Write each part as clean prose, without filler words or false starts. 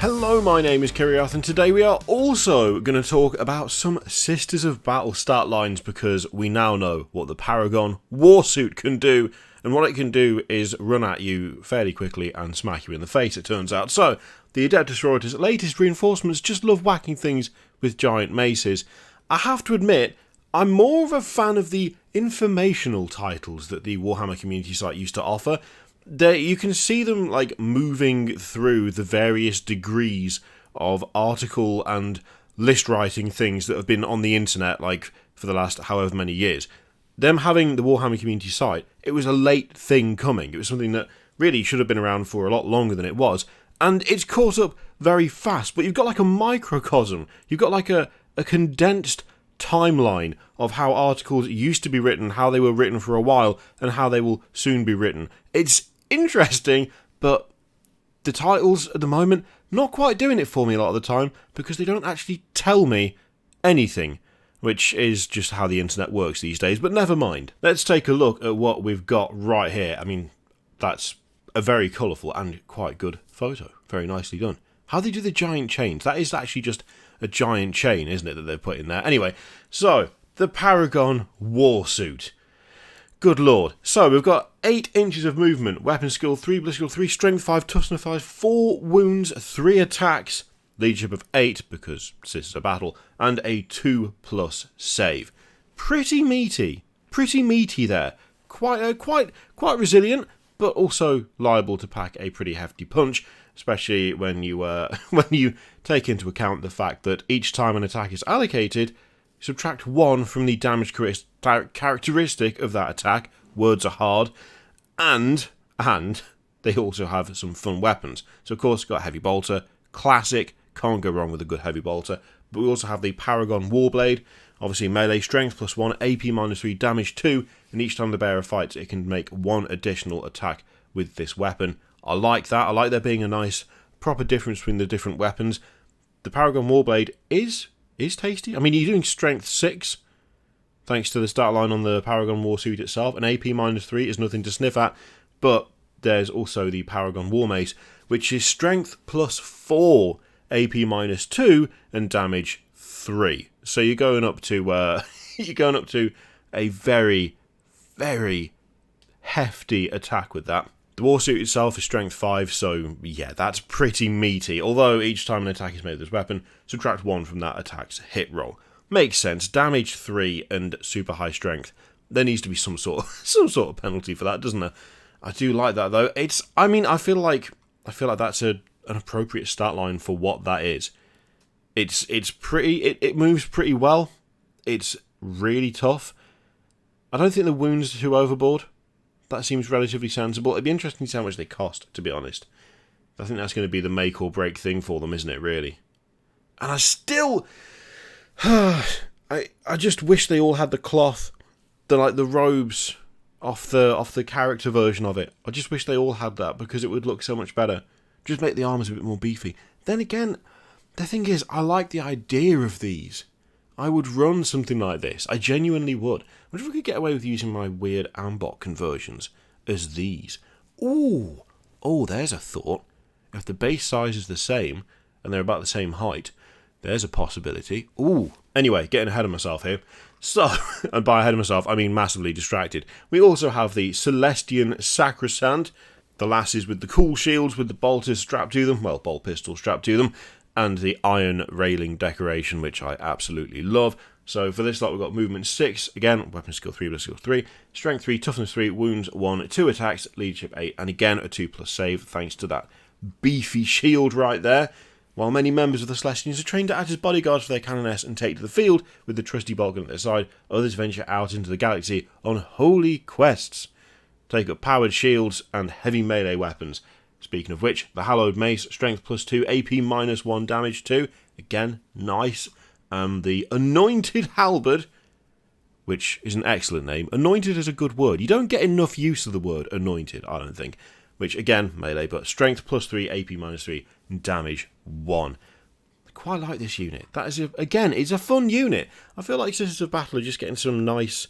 Hello, my name is Kiriath, and today we are also going to talk about some Sisters of Battle stat lines, because we now know what the Paragon Warsuit can do, and what it can do is run at you fairly quickly and smack you in the face, it turns out. So, the Adeptus Sororitas' latest reinforcements just love whacking things with giant maces. I have to admit, I'm more of a fan of the informational titles that the Warhammer community site used to offer. You can see them like moving through the various degrees of article and list writing things that have been on the internet like for the last however many years. Them having the Warhammer community site, it was a late thing coming. It was something that really should have been around for a lot longer than it was, and it's caught up very fast. But you've got like a microcosm, you've got like a condensed timeline of how articles used to be written, how they were written for a while, and how they will soon be written. It's interesting, but the titles at the moment not quite doing it for me a lot of the time, because they don't actually tell me anything, which is just how the internet works these days. But never mind. Let's take a look at what we've got right here. I mean, that's a very colourful and quite good photo. Very nicely done. How they do the giant chains? That is actually just a giant chain, isn't it, that they've put in there? Anyway, so the Paragon Warsuit. Good lord. So we've got 8 inches of movement, weapon skill 3, ballistic skill 3, strength 5, toughness 5, 4 wounds, 3 attacks, leadership of 8 because Sisters of Battle, and a 2+ save. Pretty meaty there. Quite resilient, but also liable to pack a pretty hefty punch, especially when you when you take into account the fact that each time an attack is allocated, subtract 1 from the damage characteristic of that attack. Words are hard. And they also have some fun weapons. So, of course, got Heavy Bolter. Classic. Can't go wrong with a good Heavy Bolter. But we also have the Paragon Warblade. Obviously, melee strength +1, AP -3, damage 2. And each time the bearer fights, it can make 1 additional attack with this weapon. I like that. I like there being a nice, proper difference between the different weapons. The Paragon Warblade is tasty. I mean, you're doing strength 6, thanks to the stat line on the Paragon Warsuit itself, and AP -3 is nothing to sniff at, but there's also the Paragon Warmace, which is strength +4, AP -2, and damage 3. So you're going up to a very, very hefty attack with that. The Warsuit itself is strength 5, so yeah, that's pretty meaty. Although each time an attack is made with this weapon, subtract 1 from that attack's hit roll. Makes sense. Damage 3 and super high strength. There needs to be some sort of penalty for that, doesn't there? I do like that though. I feel like that's an appropriate stat line for what that is. It's pretty. It moves pretty well. It's really tough. I don't think the wounds are too overboard. That seems relatively sensible. It'd be interesting to see how much they cost, to be honest. I think that's going to be the make or break thing for them, isn't it, really? And I still... I just wish they all had the cloth, the robes off the character version of it. I just wish they all had that, because it would look so much better. Just make the armors a bit more beefy. Then again, the thing is, I like the idea of these. I would run something like this. I genuinely would. I wonder if we could get away with using my weird Ambot conversions as these. Ooh. Oh, there's a thought. If the base size is the same, and they're about the same height, there's a possibility. Ooh. Anyway, getting ahead of myself here. So, and by ahead of myself, I mean massively distracted. We also have the Celestian Sacrosanct, the lasses with the cool shields with the bolters strapped to them, well, bolt pistols strapped to them, and the iron railing decoration, which I absolutely love. So for this lot, we've got movement 6, again, weapon skill 3, ballistic skill 3, strength 3, toughness 3, wounds 1, 2 attacks, leadership 8, and again a 2+ save, thanks to that beefy shield right there. While many members of the Celestians are trained to act as bodyguards for their canoness and take to the field with the trusty Bolgan at their side, others venture out into the galaxy on holy quests. Take up powered shields and heavy melee weapons. Speaking of which, the Hallowed Mace, strength +2, AP -1, damage 2. Again, nice. The Anointed Halberd, which is an excellent name. Anointed is a good word. You don't get enough use of the word anointed, I don't think. Which, again, melee, but strength +3, AP -3, and damage 1. I quite like this unit. That is, again, it's a fun unit. I feel like Sisters of Battle are just getting some nice,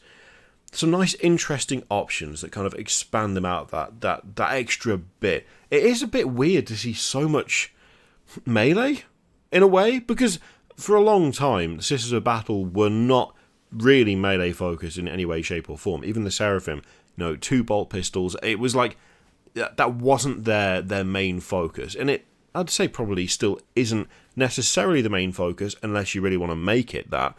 interesting options that kind of expand them out that extra bit. It is a bit weird to see so much melee, in a way, because for a long time, the Sisters of Battle were not really melee focused in any way, shape or form. Even the Seraphim, 2 bolt pistols, it was like, that wasn't their main focus, and I'd say probably still isn't necessarily the main focus unless you really want to make it that,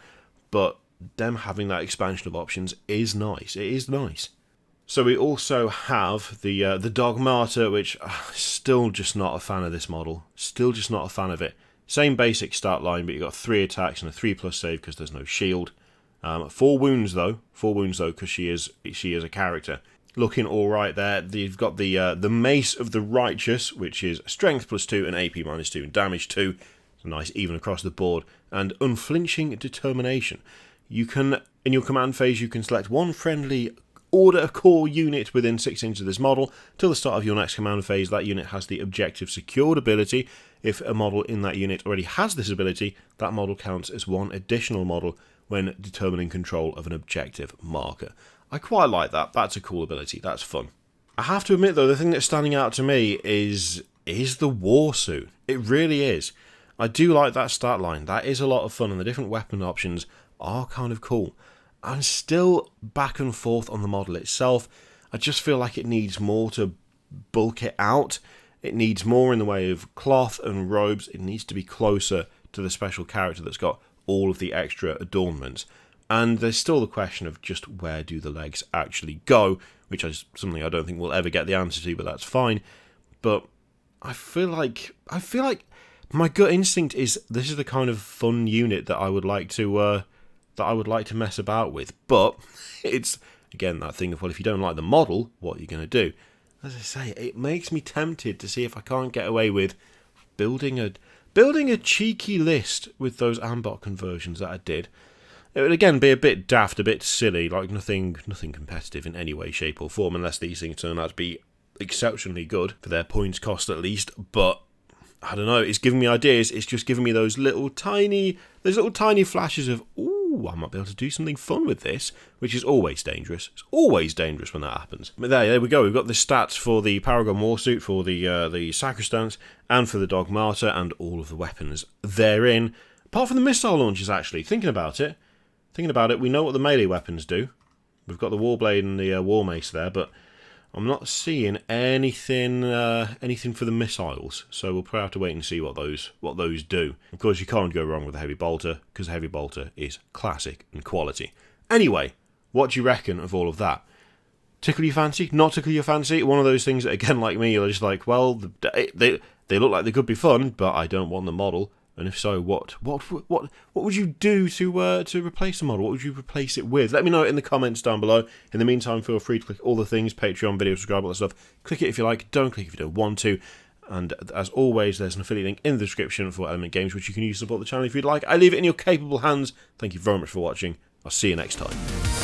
but them having that expansion of options is nice. It is nice. So we also have the Dogmata, which still just not a fan of this model. Still just not a fan of it. Same basic start line, but you've got 3 attacks and a 3+ save because there's no shield. 4 wounds though. 4 wounds though because she is a character. Looking all right there. You've got the Mace of the Righteous, which is Strength +2 and AP -2 and Damage 2. So nice, even across the board. And Unflinching Determination. You can, in your command phase, you can select one friendly Order core unit within 6 inches of this model. Till the start of your next command phase, that unit has the objective secured ability. If a model in that unit already has this ability, that model counts as one additional model when determining control of an objective marker. I quite like that. That's a cool ability. That's fun. I have to admit, though, the thing that's standing out to me is the Warsuit. It really is. I do like that stat line. That is a lot of fun, and the different weapon options are kind of cool. I'm still back and forth on the model itself. I just feel like it needs more to bulk it out. It needs more in the way of cloth and robes. It needs to be closer to the special character that's got all of the extra adornments. And there's still the question of just where do the legs actually go, which is something I don't think we'll ever get the answer to, but that's fine. But I feel like my gut instinct is this is the kind of fun unit that I would like to mess about with. But it's again that thing of, well, if you don't like the model, what are you going to do? As I say, it makes me tempted to see if I can't get away with building a cheeky list with those Ambot conversions that I did. It would again be a bit daft, a bit silly, like nothing competitive in any way, shape or form, unless these things turn out to be exceptionally good, for their points cost at least. But I don't know, it's giving me ideas. It's just giving me those little tiny flashes of, ooh, I might be able to do something fun with this, which is always dangerous. It's always dangerous when that happens. But there we go. We've got the stats for the Paragon Warsuit, for the Sacristans, and for the Dogmata, and all of the weapons therein. Apart from the missile launchers, actually, thinking about it, we know what the melee weapons do. We've got the Warblade and the War Mace there, but I'm not seeing anything for the missiles, so we'll probably have to wait and see what those do. Of course, you can't go wrong with a Heavy Bolter, because a Heavy Bolter is classic and quality. Anyway, what do you reckon of all of that? Tickle your fancy? Not tickle your fancy? One of those things that, again, like me, you're just like, well, they look like they could be fun, but I don't want the model. And if so, what would you do to replace the model? What would you replace it with? Let me know in the comments down below. In the meantime, feel free to click all the things, Patreon, video, subscribe, all that stuff. Click it if you like, don't click if you don't want to. And as always, there's an affiliate link in the description for Element Games, which you can use to support the channel if you'd like. I leave it in your capable hands. Thank you very much for watching. I'll see you next time.